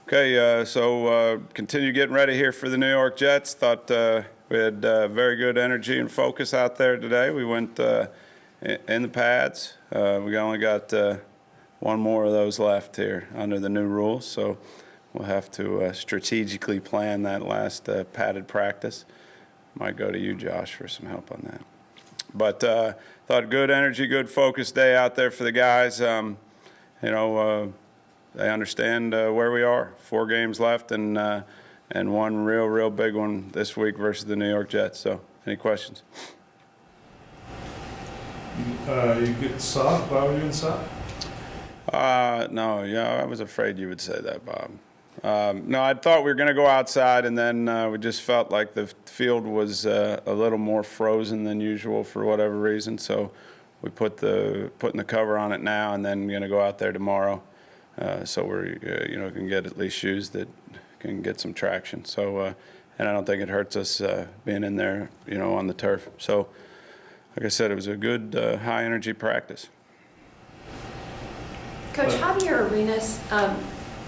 Okay, continue getting ready here for the New York Jets. Thought we had very good energy and focus out there today. We went in the pads. We only got one more of those left here under the new rules, so we'll have to strategically plan that last padded practice. Might go to you, Josh, for some help on that. But thought good energy, good focus day out there for the guys. They understand where we are. 4 games left and one real big one this week versus the New York Jets. So, any questions? You get soft? Why were you in soft? No, I was afraid you would say that, Bob. No, I thought we were going to go outside, and then we just felt like the field was a little more frozen than usual for whatever reason. So we putting the cover on it now, and then going to go out there tomorrow. So we can get at least shoes that can get some traction. So and I don't think it hurts us being in there, on the turf. So like I said, it was a good high energy practice. Coach, Javier Arenas,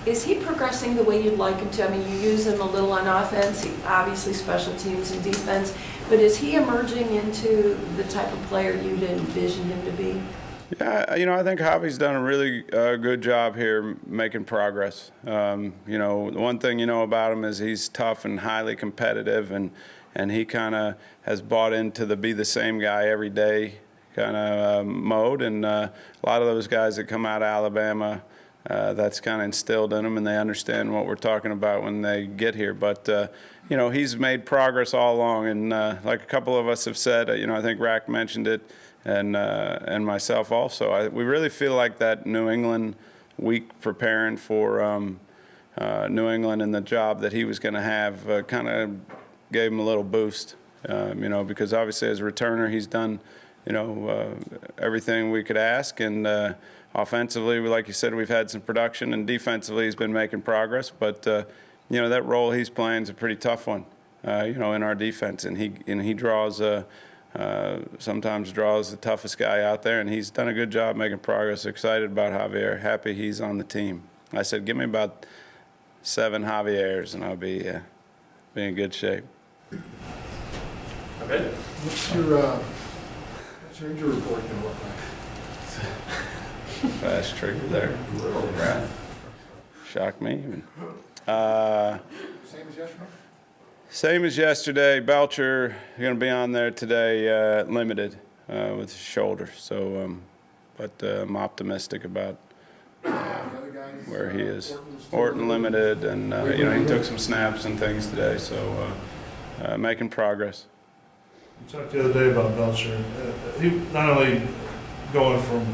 is he progressing the way you'd like him to? I mean, you use him a little on offense, obviously special teams and defense, but is he emerging into the type of player you'd envision him to be? Yeah, I think Javi's done a really good job here making progress. The one thing about him is he's tough and highly competitive, and he kind of has bought into the be the same guy every day kind of mode. And a lot of those guys that come out of Alabama, that's kind of instilled in them, and they understand what we're talking about when they get here. But he's made progress all along, and like a couple of us have said, I think Rack mentioned it. And myself also. We really feel like that New England week preparing for New England and the job that he was going to have kind of gave him a little boost, because obviously as a returner he's done, everything we could ask. And offensively, like you said, we've had some production, and defensively he's been making progress. But, that role he's playing is a pretty tough one, in our defense. And he draws sometimes draws the toughest guy out there, and he's done a good job making progress. Excited about Javier, happy he's on the team. I said, give me about 7 Javiers, and I'll be in good shape. Okay. What's your injury report going to look like? Fast trigger there. Right. Shocked me even. Same as yesterday? Same as yesterday. Belcher going to be on there today, limited with his shoulder. So, but I'm optimistic about where he is. Orton limited, and he took some snaps and things today. So, making progress. You talked the other day about Belcher. He not only going from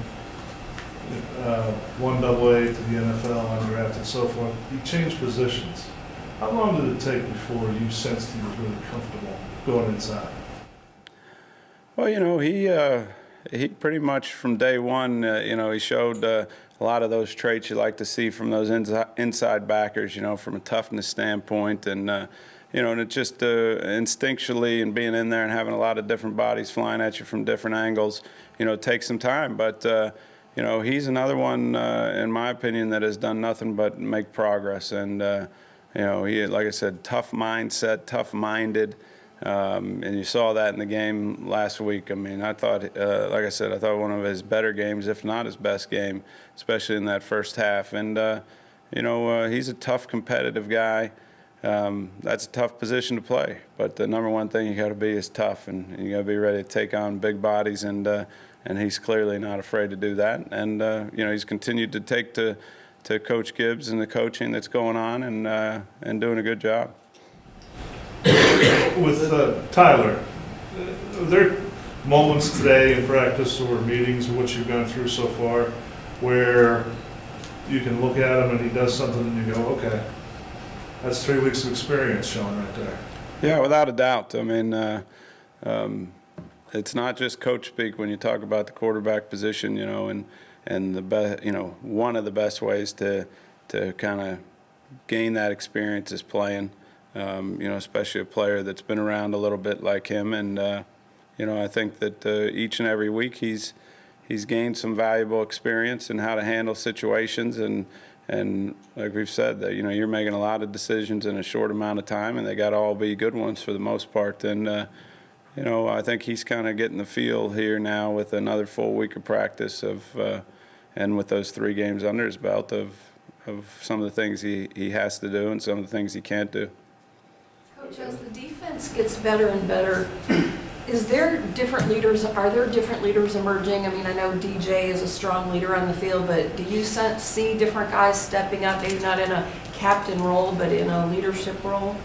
1AA to the NFL, undrafted, and so forth. He changed positions. How long did it take before you sensed he was really comfortable going inside? Well, he pretty much from day one, he showed a lot of those traits you like to see from those inside backers, from a toughness standpoint. And, and it just instinctually and being in there and having a lot of different bodies flying at you from different angles, it takes some time. But, he's another one, in my opinion, that has done nothing but make progress. And, he, like I said, tough mindset, tough-minded, and you saw that in the game last week. I mean, I thought, like I said, I thought one of his better games, if not his best game, especially in that first half. And, he's a tough, competitive guy. That's a tough position to play. But the number one thing you got to be is tough, and you got to be ready to take on big bodies. And he's clearly not afraid to do that. And, he's continued to take to Coach Gibbs and the coaching that's going on, and doing a good job. With Tyler, are there moments today in practice or meetings or what you've gone through so far where you can look at him and he does something and you go, okay, that's 3 weeks of experience showing right there? Yeah, without a doubt. I mean, it's not just coach speak when you talk about the quarterback position, and the best, one of the best ways to kind of gain that experience is playing, especially a player that's been around a little bit like him. And, I think that each and every week he's gained some valuable experience in how to handle situations. And, and like we've said, that you're making a lot of decisions in a short amount of time, and they got to all be good ones for the most part. And I think he's kind of getting the feel here now with another full week of practice and with those 3 games under his belt of some of the things he has to do and some of the things he can't do. Coach, as the defense gets better and better, are there different leaders emerging? I mean, I know DJ is a strong leader on the field, but do you see different guys stepping up, maybe not in a captain role, but in a leadership role?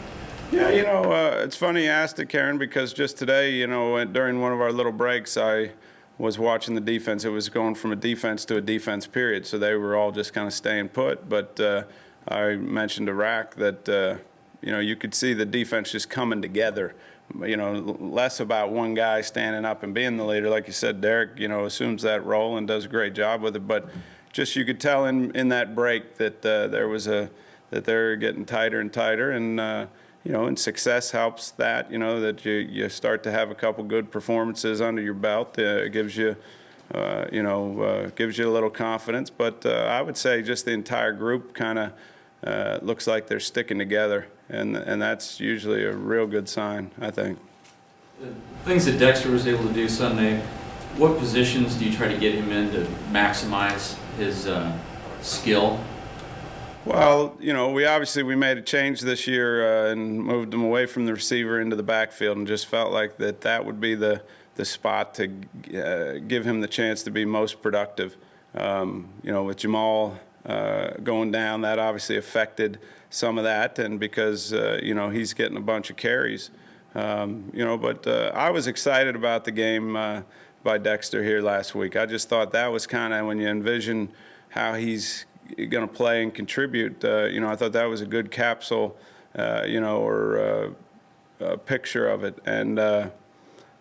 Yeah, it's funny you asked it, Karen, because just today, during one of our little breaks, I was watching the defense. It was going from a defense to a defense period, so they were all just kind of staying put. But I mentioned to Rack that, you could see the defense just coming together, less about one guy standing up and being the leader. Like you said, Derek, assumes that role and does a great job with it. But just you could tell in that break that that they're getting tighter and tighter, and and success helps that, that you start to have a couple good performances under your belt. It gives you, gives you a little confidence. But I would say just the entire group kind of looks like they're sticking together, and that's usually a real good sign, I think. The things that Dexter was able to do Sunday, what positions do you try to get him in to maximize his skill? Well, we made a change this year and moved him away from the receiver into the backfield, and just felt like that would be the spot to give him the chance to be most productive. With Jamal going down, that obviously affected some of that, and because he's getting a bunch of carries. But I was excited about the game by Dexter here last week. I just thought that was kind of, when you envision how he's going to play and contribute, I thought that was a good capsule, or a picture of it. And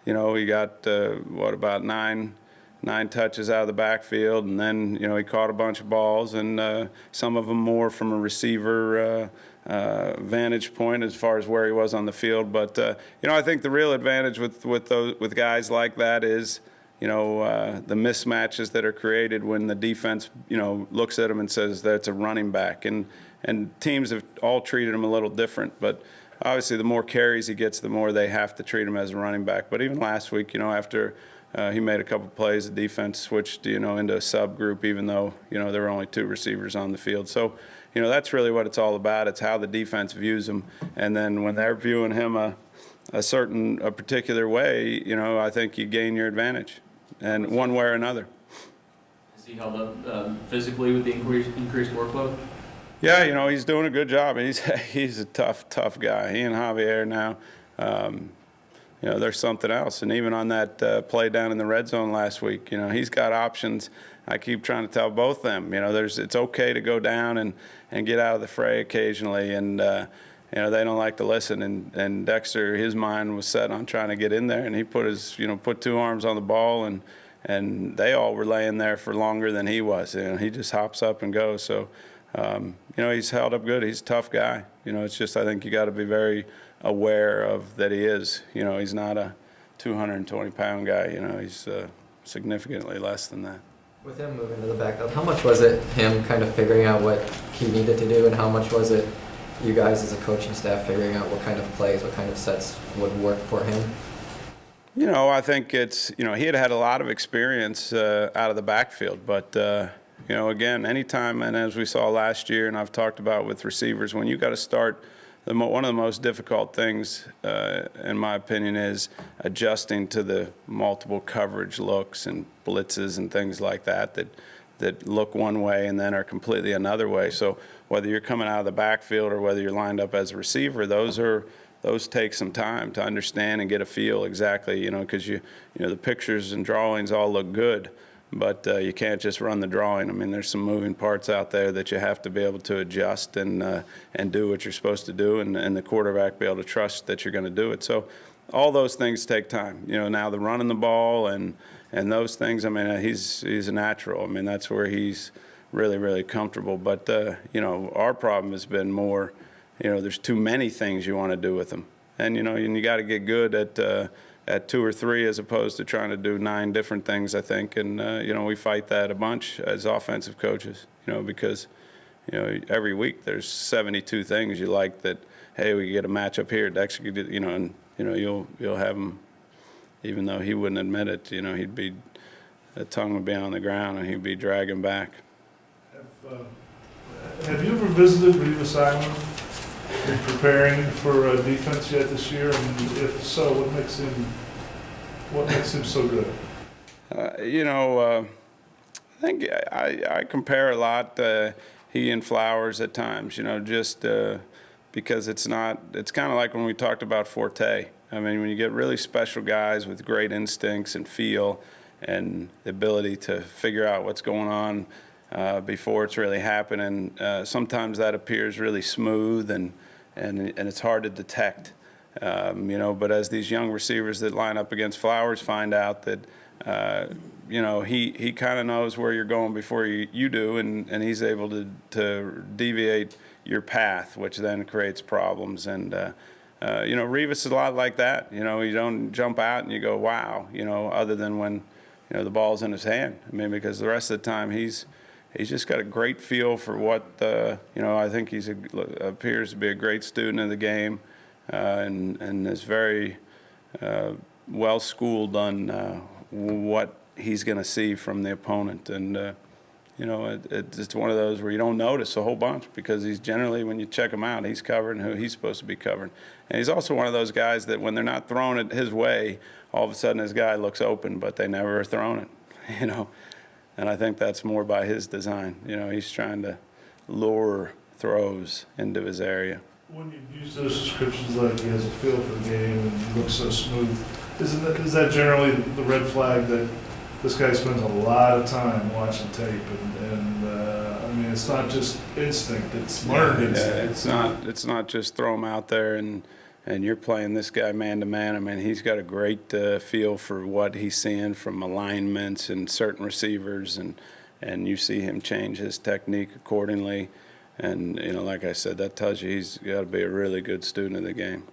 he got about nine touches out of the backfield, and then he caught a bunch of balls, and some of them more from a receiver vantage point as far as where he was on the field. But I think the real advantage with guys like that is the mismatches that are created when the defense looks at him and says that's a running back, and teams have all treated him a little different. But obviously the more carries he gets, the more they have to treat him as a running back. But even last week, after he made a couple plays, the defense switched into a subgroup, even though there were only 2 receivers on the field. So that's really what it's all about. It's how the defense views him, and then when they're viewing him a particular way, I think you gain your advantage, and one way or another. Has he held up physically with the increased workload? Yeah, he's doing a good job. He's a tough guy. He and Javier now, there's something else. And even on that play down in the red zone last week, he's got options. I keep trying to tell both them, it's okay to go down and get out of the fray occasionally, and they don't like to listen. And Dexter, his mind was set on trying to get in there, and he put put 2 arms on the ball, and they all were laying there for longer than he was. He just hops up and goes. So, he's held up good. He's a tough guy. It's just, I think you got to be very aware of that he is. He's not a 220-pound guy. He's significantly less than that. With him moving to the backfield, how much was it him kind of figuring out what he needed to do, and how much was it you guys as a coaching staff figuring out what kind of plays, what kind of sets would work for him? I think it's, he had a lot of experience out of the backfield, but, again, anytime, and as we saw last year, and I've talked about with receivers, when you got to start, one of the most difficult things, in my opinion, is adjusting to the multiple coverage looks and blitzes and things like that look one way and then are completely another way. So whether you're coming out of the backfield or whether you're lined up as a receiver, those take some time to understand and get a feel exactly, because the pictures and drawings all look good, but you can't just run the drawing. I mean, there's some moving parts out there that you have to be able to adjust and do what you're supposed to do, and the quarterback be able to trust that you're going to do it. So all those things take time. Now the running the ball and those things, I mean, he's a natural. I mean, that's where he's really, really comfortable. But, our problem has been more, there's too many things you want to do with him. And, and you got to get good at 2 or 3 as opposed to trying to do 9 different things, I think. And, we fight that a bunch as offensive coaches, because, every week there's 72 things you like that, hey, we get a matchup here, Dexter could do, and, you'll have him, even though he wouldn't admit it, he'd be, the tongue would be on the ground and he'd be dragging back. Have you ever visited Revis Island in preparing for defense yet this year? And if so, what makes him so good? I think I compare a lot, he and Flowers at times, just because it's kind of like when we talked about Forte. I mean, when you get really special guys with great instincts and feel and the ability to figure out what's going on before it's really happening, sometimes that appears really smooth and it's hard to detect. But as these young receivers that line up against Flowers find out that, he kind of knows where you're going before you do, and he's able to deviate your path, which then creates problems. And, Revis is a lot like that. You don't jump out and you go, wow, other than when, the ball's in his hand. I mean, because the rest of the time he's just got a great feel for what, I think appears to be a great student of the game, and is very well schooled on what he's going to see from the opponent. And, it's one of those where you don't notice a whole bunch because he's generally, when you check him out, he's covering who he's supposed to be covering. And he's also one of those guys that when they're not throwing it his way, all of a sudden his guy looks open, but they never are throwing it, And I think that's more by his design. He's trying to lure throws into his area. When you use those descriptions like he has a feel for the game and he looks so smooth, is that generally the red flag that this guy spends a lot of time watching tape and I mean, it's not just instinct, it's learned instinct. Yeah, it's not just throw him out there and you're playing this guy man to man. I mean, he's got a great feel for what he's seeing from alignments and certain receivers, and you see him change his technique accordingly. And, like I said, that tells you he's got to be a really good student of the game.